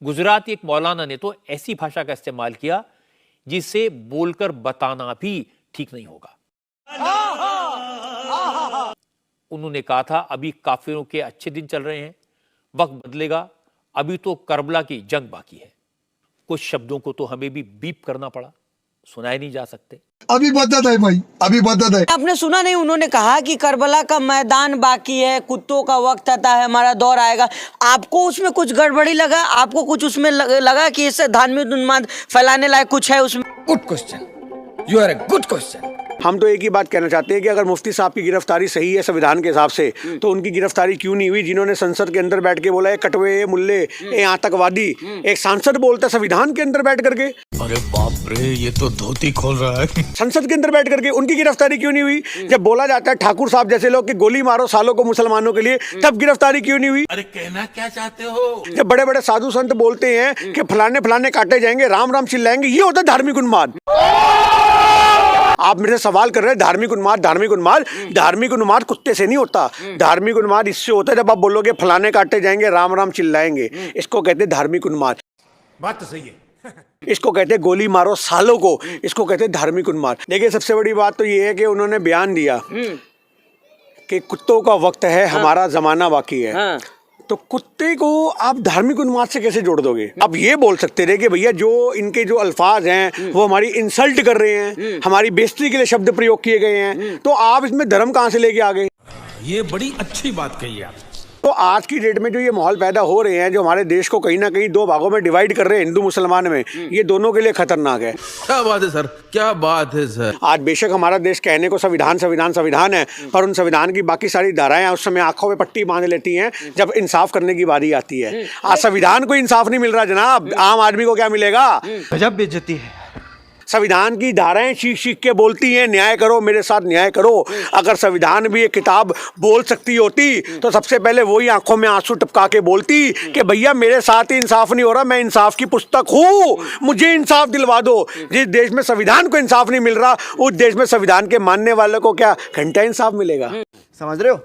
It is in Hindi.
गुजराती एक मौलाना ने तो ऐसी भाषा का इस्तेमाल किया जिसे बोलकर बताना भी ठीक नहीं होगा। उन्होंने कहा था अभी काफिरों के अच्छे दिन चल रहे हैं, वक्त बदलेगा, अभी तो करबला की जंग बाकी है। कुछ शब्दों को तो हमें भी बीप करना पड़ा, सुनाए नहीं जा सकते। अभी बदत है भाई, अभी बदत है। आपने सुना नहीं, उन्होंने कहा कि करबला का मैदान बाकी है, कुत्तों का वक्त आता है, हमारा दौर आएगा। आपको उसमें कुछ गड़बड़ी लगा? आपको कुछ उसमें लगा कि इससे धार्मिक उन्माद फैलाने लायक कुछ है उसमें? Good question, you are a good question. हम तो एक ही बात कहना चाहते हैं कि अगर मुफ्ती साहब की गिरफ्तारी सही है संविधान के हिसाब से, तो उनकी गिरफ्तारी क्यों नहीं हुई? जिन्होंने संसद के अंदर बैठ के बोला है कटवे, मुल्ले, ये आतंकवादी, एक सांसद बोलता है संविधान के अंदर बैठ करके। अरे बाप रे, ये तो धोती खोल रहा है। संसद के अंदर बैठ करके उनकी गिरफ्तारी क्यों नहीं हुई? जब बोला जाता है ठाकुर साहब जैसे लोग कि गोली मारो सालों को मुसलमानों के लिए, तब गिरफ्तारी क्यों नहीं हुई? अरे कहना क्या चाहते हो? जब बड़े बड़े साधु संत बोलते हैं कि फलाने फलाने काटे जाएंगे, राम राम चिल्लाएंगे, ये होता है धार्मिक उन्माद। आप मेरे से सवाल कर रहे हैं धार्मिक उन्माद, धार्मिक उन्माद। धार्मिक उन्माद कुत्ते से नहीं होता। धार्मिक उन्माद इससे होता है जब आप बोलोगे फलाने काटे जाएंगे, राम राम चिल्लाएंगे, इसको कहते हैं धार्मिक उन्माद। बात तो सही है। इसको कहते हैं गोली मारो सालों को, इसको कहते हैं धार्मिक उन्माद। देखिए सबसे बड़ी बात तो ये है कि उन्होंने बयान दिया कि कुत्तों का वक्त है, हमारा जमाना बाकी है। तो कुत्ते को आप धार्मिक उन्माद से कैसे जोड़ दोगे? अब ये बोल सकते थे कि भैया जो इनके जो अल्फाज हैं वो हमारी इंसल्ट कर रहे हैं, हमारी बेइज्जती के लिए शब्द प्रयोग किए गए हैं, तो आप इसमें धर्म कहाँ से लेके आ गए? ये बड़ी अच्छी बात कही आप। तो आज की डेट में जो ये माहौल पैदा हो रहे हैं, जो हमारे देश को कहीं ना कहीं दो भागों में डिवाइड कर रहे हैं, हिंदू मुसलमान में, ये दोनों के लिए खतरनाक है। क्या बात है सर, क्या बात है सर। आज बेशक हमारा देश कहने को संविधान संविधान संविधान है, पर उन संविधान की बाकी सारी धाराएं उस समय आंखों में पट्टी बांध लेती हैं जब इंसाफ करने की बारी आती है। आज संविधान को इंसाफ नहीं मिल रहा जनाब, आम आदमी को क्या मिलेगा? गजब बेइज्जती है। संविधान की धाराएं चीख चीख के बोलती हैं न्याय करो, मेरे साथ न्याय करो। अगर संविधान भी एक किताब बोल सकती होती तो सबसे पहले वही आंखों में आंसू टपका के बोलती कि भैया मेरे साथ ही इंसाफ नहीं हो रहा, मैं इंसाफ की पुस्तक हूँ, मुझे इंसाफ दिलवा दो। जिस देश में संविधान को इंसाफ नहीं मिल रहा, उस देश में संविधान के मानने वालों को क्या घंटा इंसाफ मिलेगा? समझ रहे हो?